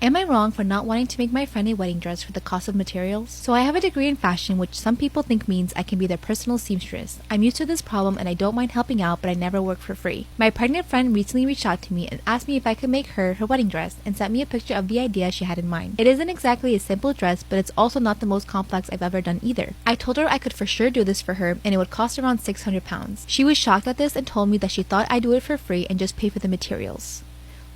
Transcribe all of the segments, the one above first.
Am I wrong for not wanting to make my friend a wedding dress for the cost of materials? So I have a degree in fashion, which some people think means I can be their personal seamstress. I'm used to this problem and I don't mind helping out, but I never work for free. My pregnant friend recently reached out to me and asked me if I could make her wedding dress and sent me a picture of the idea she had in mind. It isn't exactly a simple dress, but it's also not the most complex I've ever done either. I told her I could for sure do this for her and it would cost around £600. She was shocked at this and told me that she thought I'd do it for free and just pay for the materials.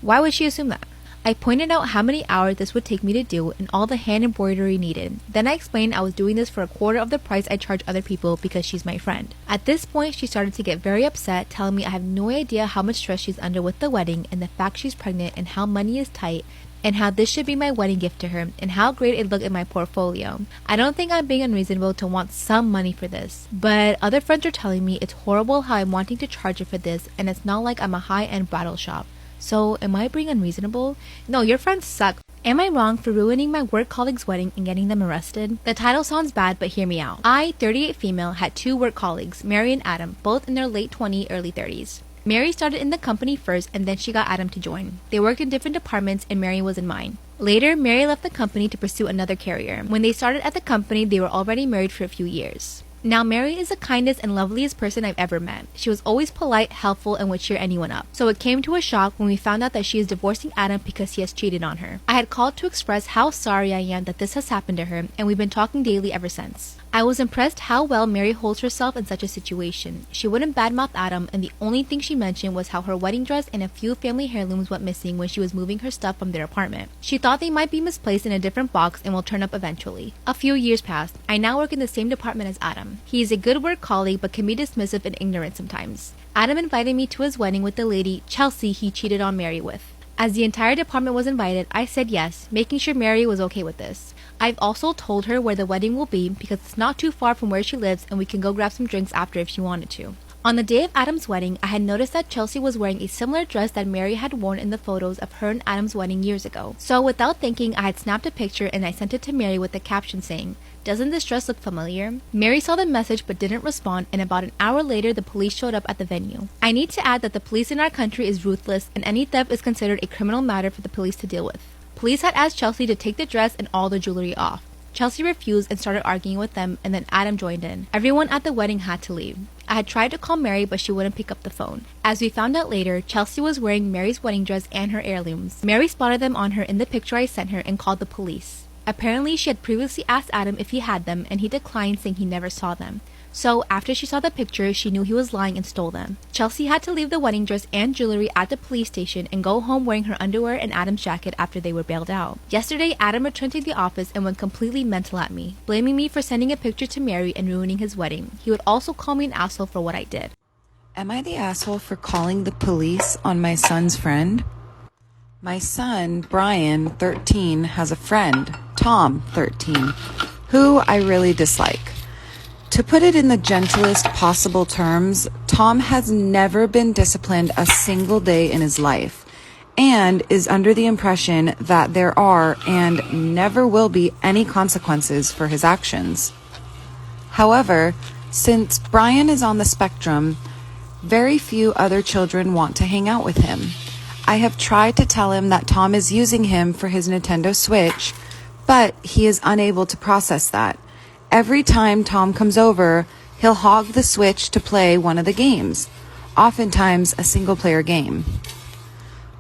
Why would she assume that? I pointed out how many hours this would take me to do and all the hand embroidery needed. Then I explained I was doing this for a quarter of the price I charge other people because she's my friend. At this point, she started to get very upset, telling me I have no idea how much stress she's under with the wedding and the fact she's pregnant and how money is tight and how this should be my wedding gift to her and how great it looked in my portfolio. I don't think I'm being unreasonable to want some money for this, but other friends are telling me it's horrible how I'm wanting to charge her for this and it's not like I'm a high-end bridal shop. So, am I being unreasonable? No, your friends suck. Am I wrong for ruining my work colleague's wedding and getting them arrested? The title sounds bad, but hear me out. I, 38 female, had two work colleagues, Mary and Adam, both in their late 20s, early 30s. Mary started in the company first and then she got Adam to join. They worked in different departments and Mary was in mine. Later, Mary left the company to pursue another career. When they started at the company, they were already married for a few years. Now, Mary is the kindest and loveliest person I've ever met. She was always polite, helpful, and would cheer anyone up. So it came to a shock when we found out that she is divorcing Adam because he has cheated on her. I had called to express how sorry I am that this has happened to her, and we've been talking daily ever since. I was impressed how well Mary holds herself in such a situation. She wouldn't badmouth Adam, and the only thing she mentioned was how her wedding dress and a few family heirlooms went missing when she was moving her stuff from their apartment. She thought they might be misplaced in a different box and will turn up eventually. A few years passed. I now work in the same department as Adam. He is a good work colleague but can be dismissive and ignorant sometimes. Adam invited me to his wedding with the lady, Chelsea, he cheated on Mary with. As the entire department was invited, I said yes, making sure Mary was okay with this. I've also told her where the wedding will be because it's not too far from where she lives and we can go grab some drinks after if she wanted to. On the day of Adam's wedding, I had noticed that Chelsea was wearing a similar dress that Mary had worn in the photos of her and Adam's wedding years ago. So without thinking, I had snapped a picture and I sent it to Mary with the caption saying, "Doesn't this dress look familiar?" Mary saw the message but didn't respond, and about an hour later the police showed up at the venue. I need to add that the police in our country is ruthless and any theft is considered a criminal matter for the police to deal with. Police had asked Chelsea to take the dress and all the jewelry off. Chelsea refused and started arguing with them, and then Adam joined in. Everyone at the wedding had to leave. I had tried to call Mary, but she wouldn't pick up the phone. As we found out later, Chelsea was wearing Mary's wedding dress and her heirlooms. Mary spotted them on her in the picture I sent her and called the police. Apparently, she had previously asked Adam if he had them, and he declined, saying he never saw them. So, after she saw the picture, she knew he was lying and stole them. Chelsea had to leave the wedding dress and jewelry at the police station and go home wearing her underwear and Adam's jacket after they were bailed out. Yesterday, Adam returned to the office and went completely mental at me, blaming me for sending a picture to Mary and ruining his wedding. He would also call me an asshole for what I did. Am I the asshole for calling the police on my son's friend? My son, Brian, 13, has a friend, Tom, 13, who I really dislike. To put it in the gentlest possible terms, Tom has never been disciplined a single day in his life and is under the impression that there are and never will be any consequences for his actions. However, since Brian is on the spectrum, very few other children want to hang out with him. I have tried to tell him that Tom is using him for his Nintendo Switch, but he is unable to process that. Every time Tom comes over, he'll hog the Switch to play one of the games, oftentimes a single-player game.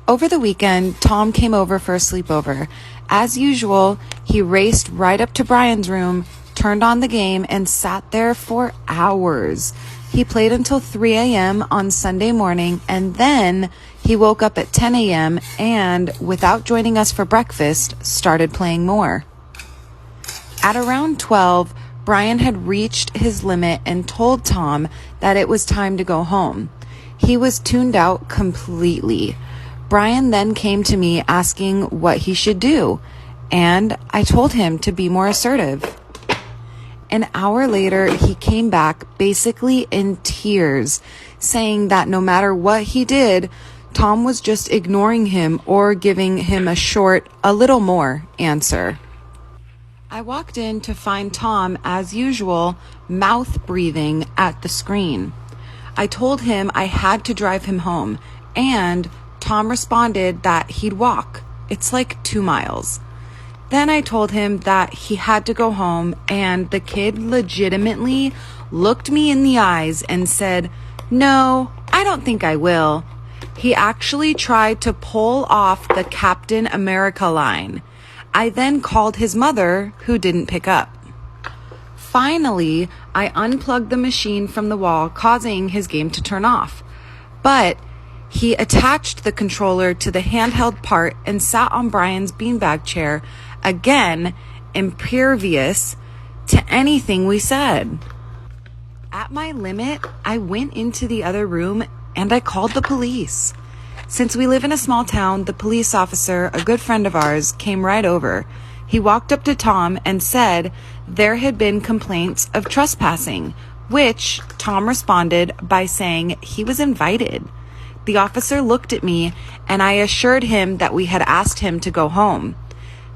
Over the weekend, Tom came over for a sleepover. As usual, he raced right up to Brian's room, turned on the game, and sat there for hours. He played until 3 a.m. on Sunday morning, and then he woke up at 10 a.m. and, without joining us for breakfast, started playing more. At around 12, Brian had reached his limit and told Tom that it was time to go home. He was tuned out completely. Brian then came to me asking what he should do, and I told him to be more assertive. An hour later, he came back basically in tears, saying that no matter what he did, Tom was just ignoring him or giving him a short, a little more answer. I walked in to find Tom, as usual, mouth breathing at the screen. I told him I had to drive him home, and Tom responded that he'd walk. It's like 2 miles. Then I told him that he had to go home, and the kid legitimately looked me in the eyes and said, "No, I don't think I will." He actually tried to pull off the Captain America line. I then called his mother, who didn't pick up. Finally, I unplugged the machine from the wall, causing his game to turn off. But he attached the controller to the handheld part and sat on Brian's beanbag chair, again, impervious to anything we said. At my limit, I went into the other room and I called the police. Since we live in a small town, the police officer, a good friend of ours, came right over. He walked up to Tom and said there had been complaints of trespassing, which Tom responded by saying he was invited. The officer looked at me and I assured him that we had asked him to go home.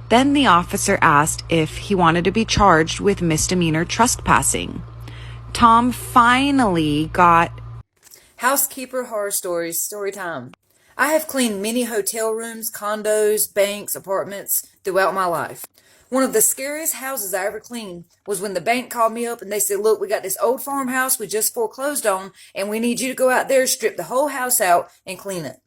Then the officer asked if he wanted to be charged with misdemeanor trespassing. Tom finally got Housekeeper horror stories, story time. I have cleaned many hotel rooms, condos, banks, apartments throughout my life. One of the scariest houses I ever cleaned was when the bank called me up and they said, "Look, we got this old farmhouse we just foreclosed on, and we need you to go out there, strip the whole house out, and clean it."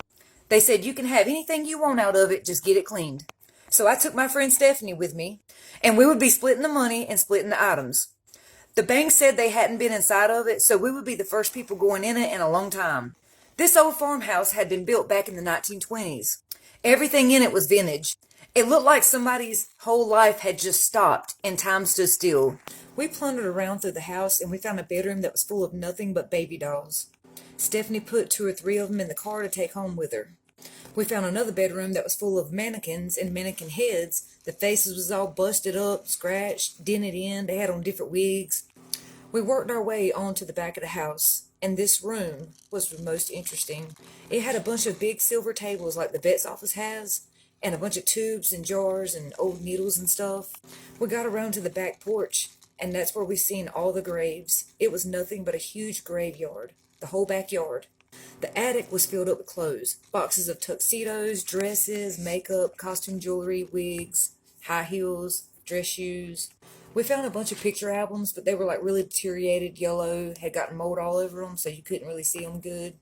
They said, "You can have anything you want out of it, just get it cleaned." So I took my friend Stephanie with me, and we would be splitting the money and splitting the items. The bank said they hadn't been inside of it, so we would be the first people going in it in a long time. This old farmhouse had been built back in the 1920s. Everything in it was vintage. It looked like somebody's whole life had just stopped and time stood still. We plundered around through the house and we found a bedroom that was full of nothing but baby dolls. Stephanie put 2 or 3 of them in the car to take home with her. We found another bedroom that was full of mannequins and mannequin heads. The faces was all busted up, scratched, dented in. They had on different wigs. We worked our way onto the back of the house, and this room was the most interesting. It had a bunch of big silver tables like the vet's office has, and a bunch of tubes and jars and old needles and stuff. We got around to the back porch, and that's where we seen all the graves. It was nothing but a huge graveyard, the whole backyard. The attic was filled up with clothes, boxes of tuxedos, dresses, makeup, costume jewelry, wigs, high heels, dress shoes. We found a bunch of picture albums, but they were like really deteriorated, yellow, had gotten mold all over them, so you couldn't really see them good.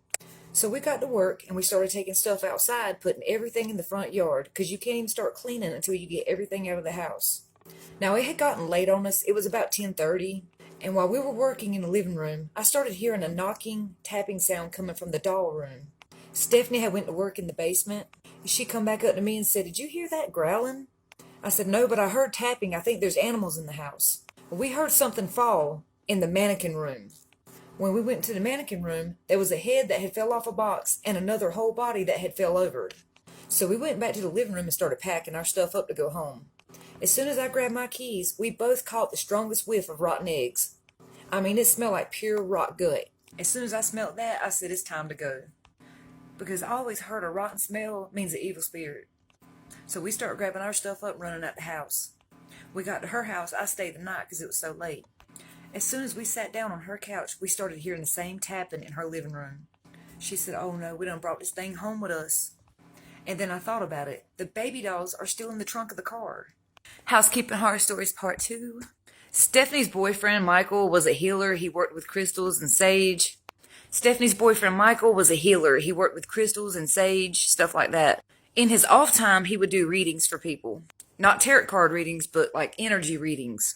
So we got to work and we started taking stuff outside, putting everything in the front yard, because you can't even start cleaning until you get everything out of the house. Now it had gotten late on us. It was about 10:30. And while we were working in the living room, I started hearing a knocking, tapping sound coming from the doll room. Stephanie had went to work in the basement. She come back up to me and said, "Did you hear that growling?" I said, "No, but I heard tapping. I think there's animals in the house." Well, we heard something fall in the mannequin room. When we went to the mannequin room, there was a head that had fell off a box and another whole body that had fell over. So we went back to the living room and started packing our stuff up to go home. As soon as I grabbed my keys, we both caught the strongest whiff of rotten eggs. I mean, it smelled like pure rot gut. As soon as I smelled that, I said, it's time to go. Because I always heard a rotten smell means an evil spirit. So we started grabbing our stuff up, running out the house. We got to her house. I stayed the night because it was so late. As soon as we sat down on her couch, we started hearing the same tapping in her living room. She said, "Oh no, we done brought this thing home with us." And then I thought about it. The baby dolls are still in the trunk of the car. Housekeeping Horror Stories Part 2. Stephanie's boyfriend, Michael, was a healer. He worked with crystals and sage. Stephanie's boyfriend, Michael, was a healer. He worked with crystals and sage, stuff like that. In his off time, he would do readings for people. Not tarot card readings, but like energy readings.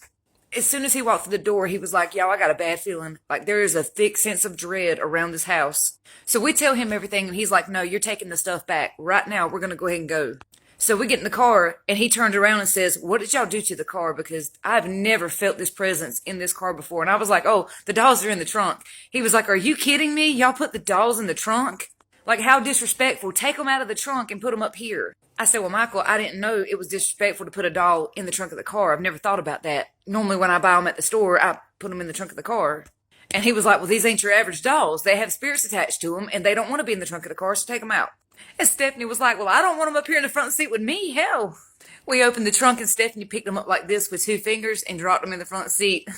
As soon as he walked through the door, he was like, "Y'all, I got a bad feeling. Like there is a thick sense of dread around this house." So we tell him everything, and he's like, "No, you're taking the stuff back. Right now, we're going to go ahead and go." So we get in the car, and he turns around and says, "What did y'all do to the car? Because I've never felt this presence in this car before." And I was like, "Oh, the dolls are in the trunk." He was like, "Are you kidding me? Y'all put the dolls in the trunk? Like, how disrespectful. Take them out of the trunk and put them up here." I said, "Well, Michael, I didn't know it was disrespectful to put a doll in the trunk of the car. I've never thought about that. Normally when I buy them at the store, I put them in the trunk of the car." And he was like, "Well, these ain't your average dolls. They have spirits attached to them, and they don't want to be in the trunk of the car, so take them out." And Stephanie was like, "Well, I don't want them up here in the front seat with me. Hell." We opened the trunk, and Stephanie picked them up like this with 2 fingers and dropped them in the front seat.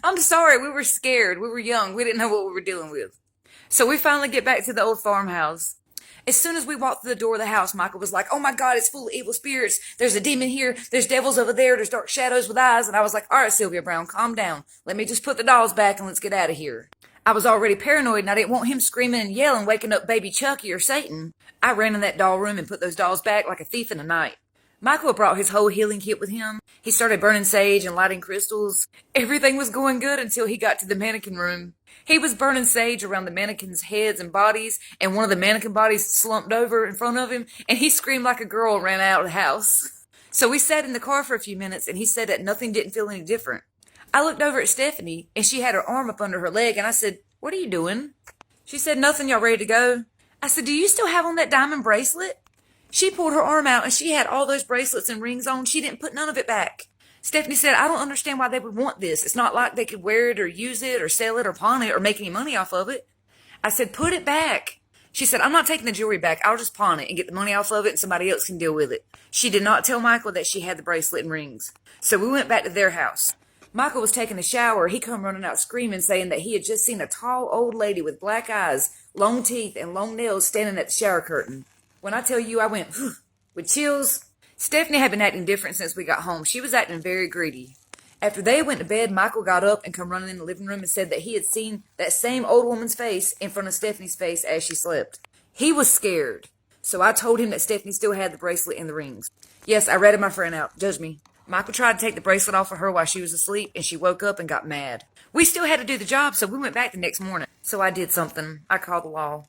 I'm sorry. We were scared. We were young. We didn't know what we were dealing with. So we finally get back to the old farmhouse. As soon as we walked through the door of the house, Michael was like, "Oh my God, it's full of evil spirits. There's a demon here. There's devils over there. There's dark shadows with eyes." And I was like, "All right, Sylvia Brown, calm down. Let me just put the dolls back and let's get out of here." I was already paranoid and I didn't want him screaming and yelling, waking up baby Chucky or Satan. I ran in that doll room and put those dolls back like a thief in the night. Michael brought his whole healing kit with him. He started burning sage and lighting crystals. Everything was going good until he got to the mannequin room. He was burning sage around the mannequins' heads and bodies, and one of the mannequin bodies slumped over in front of him, and he screamed like a girl and ran out of the house. So we sat in the car for a few minutes, and he said that nothing didn't feel any different. I looked over at Stephanie, and she had her arm up under her leg, and I said, "What are you doing?" She said, "Nothing, y'all ready to go?" I said, "Do you still have on that diamond bracelet?" She pulled her arm out, and she had all those bracelets and rings on. She didn't put none of it back. Stephanie said, "I don't understand why they would want this. It's not like they could wear it or use it or sell it or pawn it or make any money off of it." I said, "Put it back." She said, "I'm not taking the jewelry back. I'll just pawn it and get the money off of it and somebody else can deal with it." She did not tell Michael that she had the bracelet and rings. So we went back to their house. Michael was taking a shower. He come running out screaming, saying that he had just seen a tall old lady with black eyes, long teeth, and long nails standing at the shower curtain. When I tell you I went, with chills. Stephanie had been acting different since we got home. She was acting very greedy. After they went to bed, Michael got up and come running in the living room and said that he had seen that same old woman's face in front of Stephanie's face as she slept. He was scared. So I told him that Stephanie still had the bracelet and the rings. Yes, I ratted my friend out. Judge me. Michael tried to take the bracelet off of her while she was asleep, and she woke up and got mad. We still had to do the job, so we went back the next morning. So I did something. I called the law.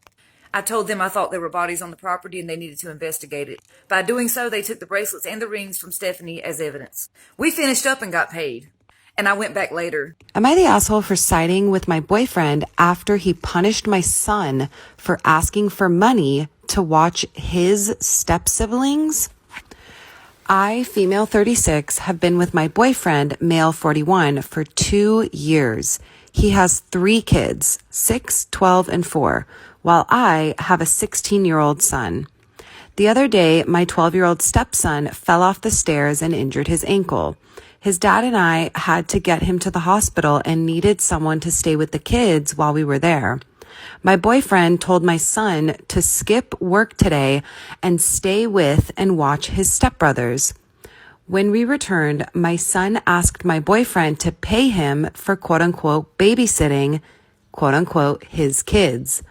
I told them I thought there were bodies on the property and they needed to investigate it. By doing so, they took the bracelets and the rings from Stephanie as evidence. We finished up and got paid. And I went back later. Am I the asshole for siding with my boyfriend after he punished my son for asking for money to watch his step-siblings? I, female 36, have been with my boyfriend, male 41, for 2 years. He has 3 kids, 6, 12, and 4, while I have a 16-year-old son. The other day, my 12-year-old stepson fell off the stairs and injured his ankle. His dad and I had to get him to the hospital and needed someone to stay with the kids while we were there. My boyfriend told my son to skip work today and stay with and watch his stepbrothers. When we returned, my son asked my boyfriend to pay him for quote-unquote babysitting, quote-unquote, his kids.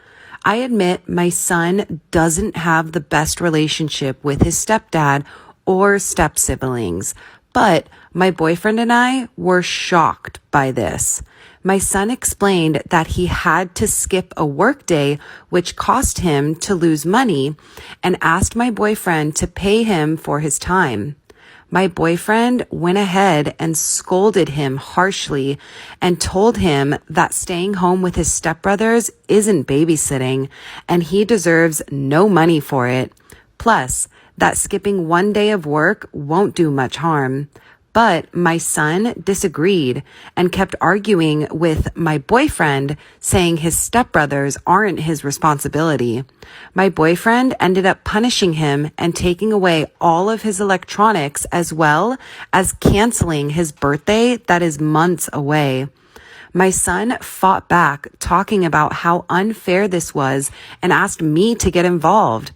I admit my son doesn't have the best relationship with his stepdad or step-siblings, but my boyfriend and I were shocked by this. My son explained that he had to skip a work day, which cost him to lose money, and asked my boyfriend to pay him for his time. My boyfriend went ahead and scolded him harshly and told him that staying home with his stepbrothers isn't babysitting and he deserves no money for it. Plus, that skipping one day of work won't do much harm. But my son disagreed and kept arguing with my boyfriend, saying his stepbrothers aren't his responsibility. My boyfriend ended up punishing him and taking away all of his electronics as well as canceling his birthday that is months away. My son fought back, talking about how unfair this was and asked me to get involved.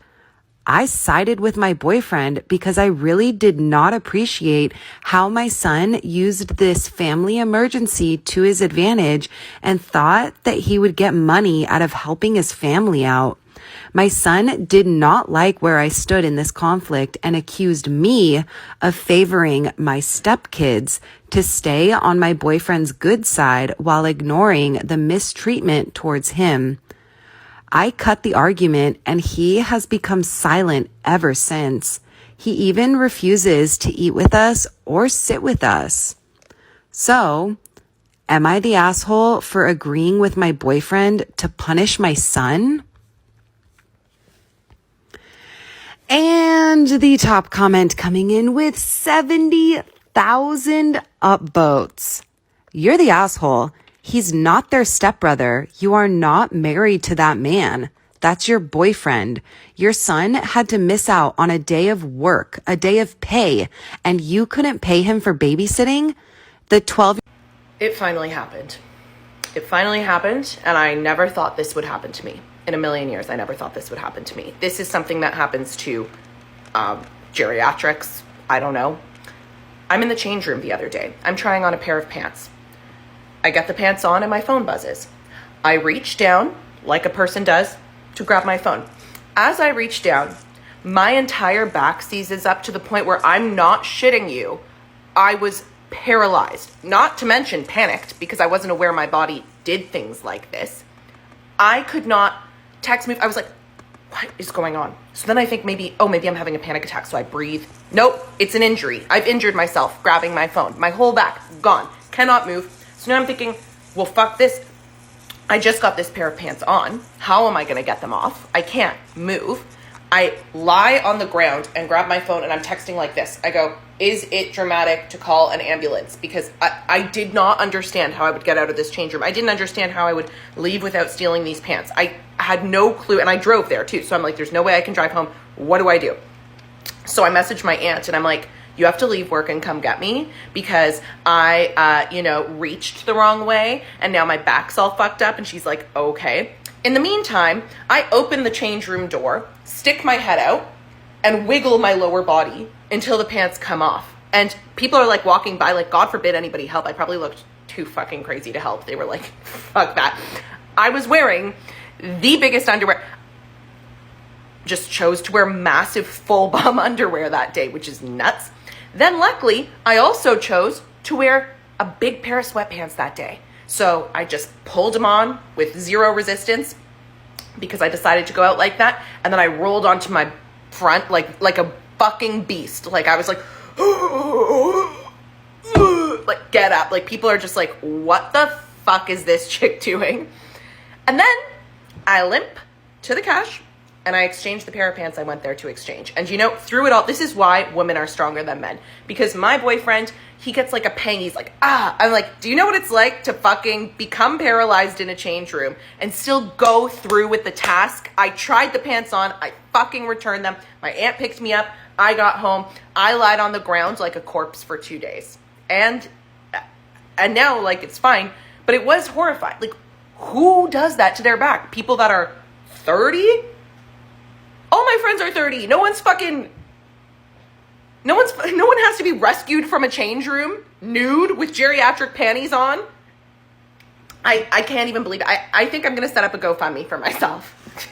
I sided with my boyfriend because I really did not appreciate how my son used this family emergency to his advantage and thought that he would get money out of helping his family out. My son did not like where I stood in this conflict and accused me of favoring my stepkids to stay on my boyfriend's good side while ignoring the mistreatment towards him. I cut the argument and he has become silent ever since. He even refuses to eat with us or sit with us. So, am I the asshole for agreeing with my boyfriend to punish my son? And the top comment coming in with 70,000 upvotes. You're the asshole. He's not their stepbrother. You are not married to that man. That's your boyfriend. Your son had to miss out on a day of work, a day of pay, and you couldn't pay him for babysitting? It finally happened. It finally happened, and I never thought this would happen to me. in a million years, I never thought this would happen to me. This is something that happens to geriatrics. I don't know. I'm in the change room the other day. I'm trying on a pair of pants. I get the pants on and my phone buzzes. I reach down, like a person does, to grab my phone. As I reach down, my entire back seizes up to the point where, I'm not shitting you, I was paralyzed. Not to mention panicked, because I wasn't aware my body did things like this. I could not text me. I was like, what is going on? So then I think maybe I'm having a panic attack. So I breathe. Nope, it's an injury. I've injured myself grabbing my phone. My whole back, gone. Cannot move. So now I'm thinking, well, fuck this. I just got this pair of pants on. How am I going to get them off? I can't move. I lie on the ground and grab my phone and I'm texting like this. I go, is it dramatic to call an ambulance? Because I did not understand how I would get out of this change room. I didn't understand how I would leave without stealing these pants. I had no clue, and I drove there too. So I'm like, there's no way I can drive home. What do I do? So I messaged my aunt and I'm like, you have to leave work and come get me because I, reached the wrong way and now my back's all fucked up. And she's like, okay. In the meantime, I open the change room door, stick my head out, and wiggle my lower body until the pants come off. And people are like walking by, like, God forbid anybody help. I probably looked too fucking crazy to help. They were like, fuck that. I was wearing the biggest underwear. Just chose to wear massive full bum underwear that day, which is nuts. Then luckily, I also chose to wear a big pair of sweatpants that day. So I just pulled them on with zero resistance because I decided to go out like that. And then I rolled onto my front like a fucking beast. Like I was like, like get up. Like people are just like, what the fuck is this chick doing? And then I limp to the cash and I exchanged the pair of pants I went there to exchange. And through it all, this is why women are stronger than men. Because my boyfriend, he gets like a pang. He's like, I'm like, do you know what it's like to fucking become paralyzed in a change room and still go through with the task? I tried the pants on. I fucking returned them. My aunt picked me up. I got home. I lied on the ground like a corpse for 2 days. And now, like, it's fine. But it was horrifying. Like, who does that to their back? People that are 30? All my friends are 30. No one has to be rescued from a change room nude with geriatric panties on. I can't even believe it. I think I'm going to set up a GoFundMe for myself.